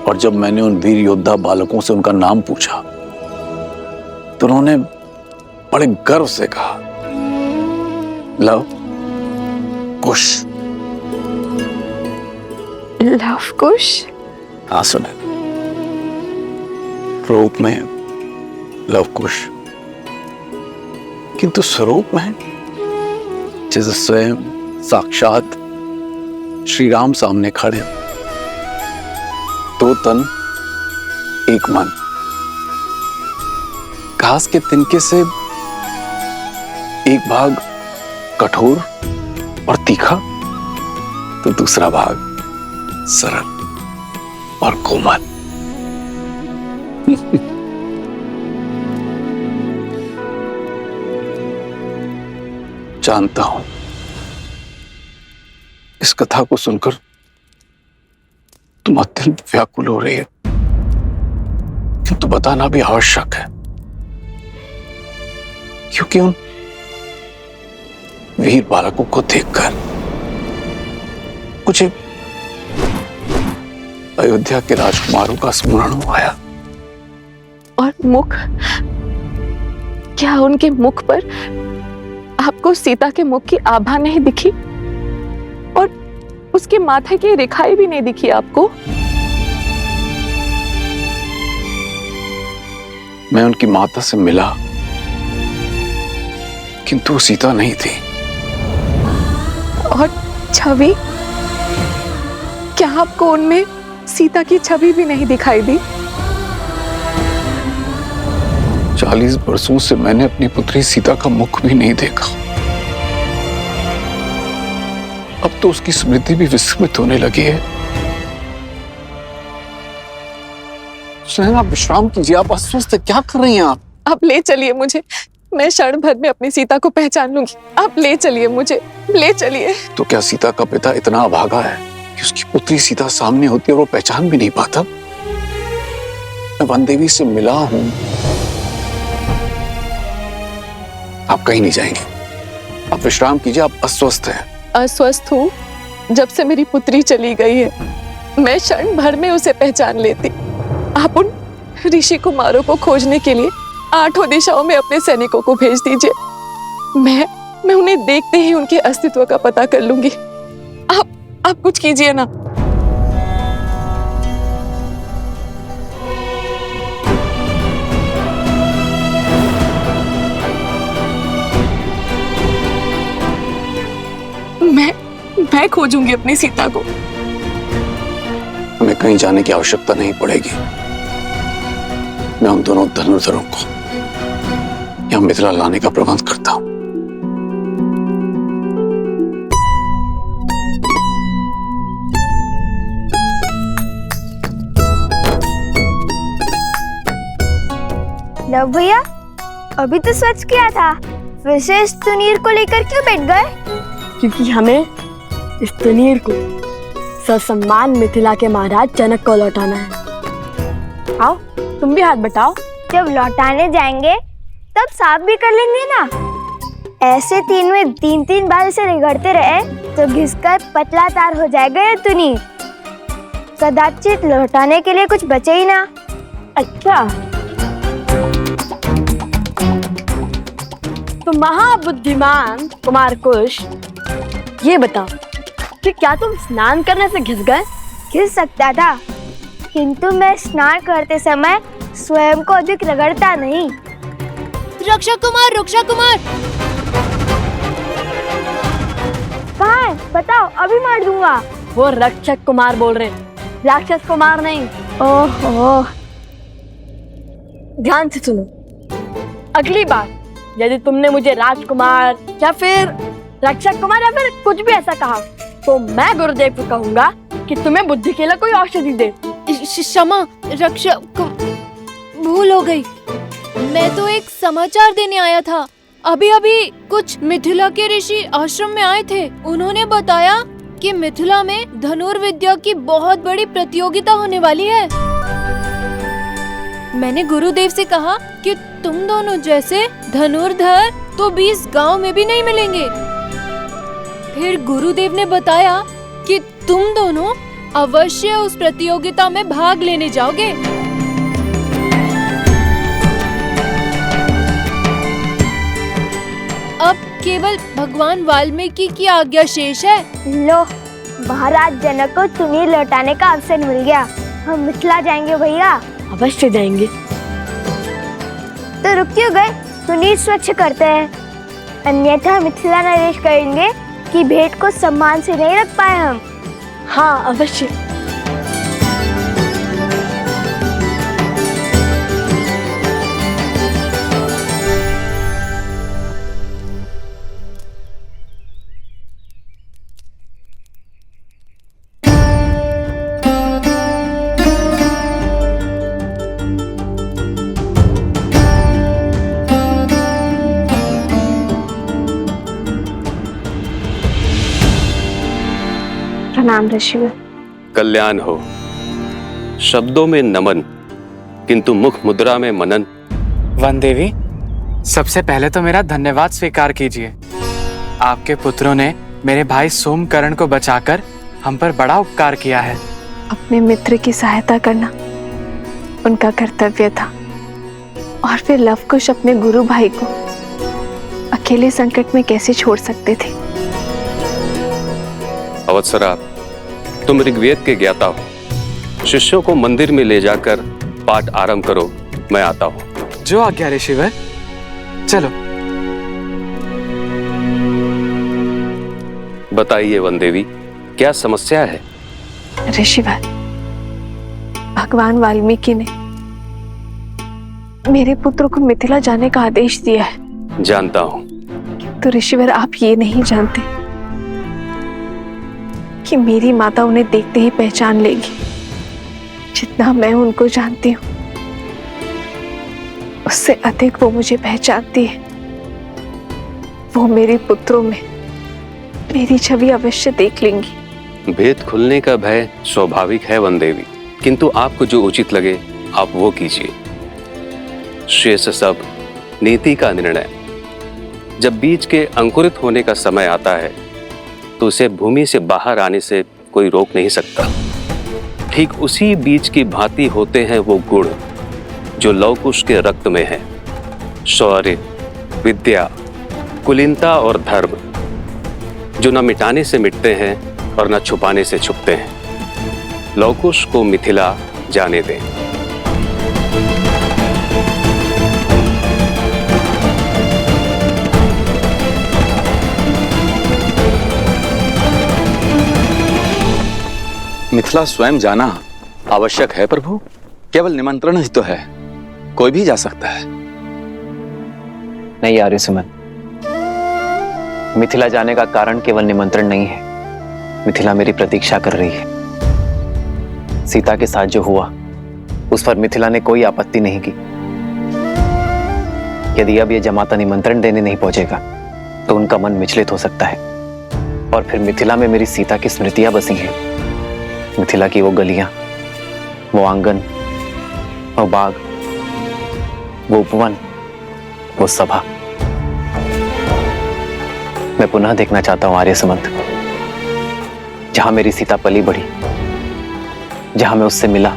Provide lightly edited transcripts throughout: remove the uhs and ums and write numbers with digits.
और जब मैंने उन वीर योद्धा बालकों से उनका नाम पूछा तो उन्होंने बड़े गर्व से कहा, लव कुश। लव कुश? हाँ सुने, रूप में लव कुश, किंतु स्वरूप में जैसे स्वयं साक्षात श्री राम सामने खड़े, दो तन एक मन। घास के तिनके से एक भाग कठोर और तीखा तो दूसरा भाग सरल और कोमल। जानता हूं इस कथा को सुनकर तुम अत्यंत व्याकुल हो रही है, किंतु बताना भी आवश्यक है, क्योंकि उन वीर बालकों को देखकर मुझे अयोध्या के राजकुमारों का स्मरण आया। और मुख, क्या उनके मुख पर आपको सीता के मुख की आभा नहीं दिखी? और उसके माथे की रेखाएं भी नहीं दिखी आपको? मैं उनकी माता से मिला, किंतु सीता नहीं थी। और छवि, क्या आपको उनमें सीता की छवि भी नहीं दिखाई दी? 40 वर्षों से मैंने अपनी पुत्री सीता का मुख भी नहीं देखा। अब तो उसकी स्मृति भी विस्मृत होने लगी है। स्वयं आप विश्राम कीजिए, आप अस्वस्थ, क्या कर रही हैं आप? आप ले चलिए मुझे, मैं क्षण भर में अपनी सीता को पहचान लूंगी। आप ले चलिए मुझे, ले चलिए। तो क्या सीता का पिता इतना अभागा है कि उसकी पुत्री सीता सामने होती है और वो पहचान भी नहीं पाता? मैं वन देवी से मिला हूं। आप कहीं नहीं जाएंगे, आप विश्राम कीजिए, आप अस्वस्थ हैं। अस्वस्थ हूँ? जब से मेरी पुत्री चली गई है, मैं क्षण भर में उसे पहचान लेती। आप उन ऋषि कुमारों को खोजने के लिए 8 दिशाओं में अपने सैनिकों को भेज दीजिए। मैं उन्हें देखते ही उनके अस्तित्व का पता कर लूंगी। आप कुछ कीजिए ना। मैं खोजूंगी अपनी सीता को। हमें कहीं जाने की आवश्यकता नहीं पड़ेगी। मैं उन दोनों धनुर्धरों को यहाँ मिथिला लाने का प्रबंध करता हूं। लव भैया, अभी तो स्वच्छ किया था, विशेष तुनीर को लेकर क्यों बैठ गए? क्योंकि हमें इस तुनीर को ससम्मान मिथिला के महाराज जनक को लौटाना है। आओ, तुम भी हाथ बटाओ। जब लौटाने जाएंगे तब साफ भी कर लेंगे ना। ऐसे 3 में 3 बार इसे रगड़ते रहे तो घिसकर पतला तार हो जाएगा ये तुनीर। कदाचित लौटाने के लिए कुछ बचे ही ना। अच्छा, तो महाबुद्धिमान कुमार कुश, ये बताओ कि क्या तुम स्नान करने से घिस गए? घिस सकता था, किंतु मैं स्नान करते समय स्वयं को अधिक रगड़ता नहीं। रक्षा कुमार, रक्षा कुमार! कहाँ है? बताओ, अभी मार दूंगा। वो रक्षक कुमार बोल रहे, राक्षस कुमार नहीं। ओहो, ध्यान से सुनो। अगली बार यदि तुमने मुझे राजकुमार या फिर रक्षक कुमार या फिर कुछ भी ऐसा कहा तो मैं गुरुदेव को कहूंगा कि तुम्हें बुद्धि के लिए कोई औषधि दे। क्षमा रक्षक, भूल हो गई। मैं तो एक समाचार देने आया था। अभी अभी कुछ मिथिला के ऋषि आश्रम में आए थे। उन्होंने बताया कि मिथिला में धनुर्विद्या की बहुत बड़ी प्रतियोगिता होने वाली है। मैंने गुरुदेव से कहा कि तुम दोनों जैसे धनुर्धर तो 20 गांव में भी नहीं मिलेंगे। फिर गुरुदेव ने बताया कि तुम दोनों अवश्य उस प्रतियोगिता में भाग लेने जाओगे। अब केवल भगवान वाल्मीकि की आज्ञा शेष है। लो, महाराज जनक को चुन्नी लौटाने का अवसर मिल गया। हम मिथिला जाएंगे भैया। अवश्य जाएंगे। तो रुक क्यों गए? चुन्नी स्वच्छ करते हैं, अन्यथा मिथिला नरेश कहेंगे कि भेंट को सम्मान से नहीं रख पाए हम। हाँ अवश्य। प्रणाम ऋषिवर। कल्याण हो। शब्दों में नमन, किंतु मुख मुद्रा में मनन। वन देवी, सबसे पहले तो मेरा धन्यवाद स्वीकार कीजिए। आपके पुत्रों ने मेरे भाई सोमकर्ण को बचाकर हम पर बड़ा उपकार किया है। अपने मित्र की सहायता करना उनका कर्तव्य था, और फिर लवकुश अपने गुरु भाई को अकेले संकट में कैसे छोड़ सकते थे। अवत्सरा, तुम ऋग्वेद के ज्ञाता हो। शिष्यों को मंदिर में ले जाकर पाठ आरंभ करो, मैं आता हूँ। जो आज्ञा ऋषिवर। चलो। बताइए वन देवी, क्या समस्या है? ऋषिवर, भगवान वाल्मीकि ने मेरे पुत्र को मिथिला जाने का आदेश दिया है। जानता हूँ। तो ऋषिवर, आप ये नहीं जानते कि मेरी माता उन्हें देखते ही पहचान लेगी। जितना मैं उनको जानती हूँ, उससे अधिक वो मुझे पहचानती है। वो मेरे पुत्रों में मेरी छवि अवश्य देख लेंगी। भेद खुलने का भय स्वाभाविक है वन देवी, किंतु आपको जो उचित लगे आप वो कीजिए। शेष सब नीति का निर्णय। जब बीज के अंकुरित होने का समय आता है तो उसे भूमि से बाहर आने से कोई रोक नहीं सकता। ठीक उसी बीज की भांति होते हैं वो गुण जो लवकुश के रक्त में है। शौर्य, विद्या, कुलीनता और धर्म, जो न मिटाने से मिटते हैं और न छुपाने से छुपते हैं। लवकुश को मिथिला जाने दें। मिथिला स्वयं जाना आवश्यक है प्रभु। केवल निमंत्रण ही तो है, कोई भी जा सकता है। नहीं आर्यसुमन, मिथिला जाने का कारण केवल निमंत्रण नहीं है। मिथिला मेरी प्रतीक्षा कर रही है। सीता के साथ जो हुआ उस पर मिथिला ने कोई आपत्ति नहीं की। यदि अब यह जमाता निमंत्रण देने नहीं पहुंचेगा तो उनका मन विचलित हो सकता है, और फिर मिथिला में मेरी सीता की स्मृतियां बसी हैं। मिथिला की वो गलियां, वो आंगन, वो बाग, वो उपवन, वो सभा मैं पुनः देखना चाहता हूं आर्यसुमंत। जहां मेरी सीता पली बढ़ी, जहां मैं उससे मिला।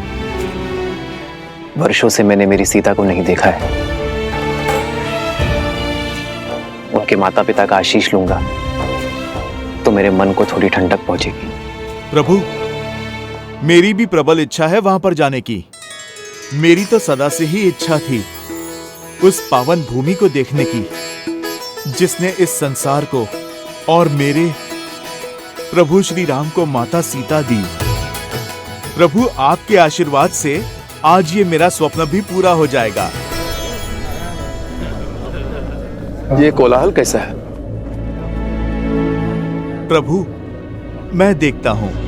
वर्षों से मैंने मेरी सीता को नहीं देखा है। उनके माता पिता का आशीष लूंगा तो मेरे मन को थोड़ी ठंडक पहुंचेगी। प्रभु, मेरी भी प्रबल इच्छा है वहां पर जाने की। मेरी तो सदा से ही इच्छा थी उस पावन भूमि को देखने की जिसने इस संसार को और मेरे प्रभु श्री राम को माता सीता दी। प्रभु, आपके आशीर्वाद से आज ये मेरा स्वप्न भी पूरा हो जाएगा। ये कोलाहल कैसा है? प्रभु, मैं देखता हूं।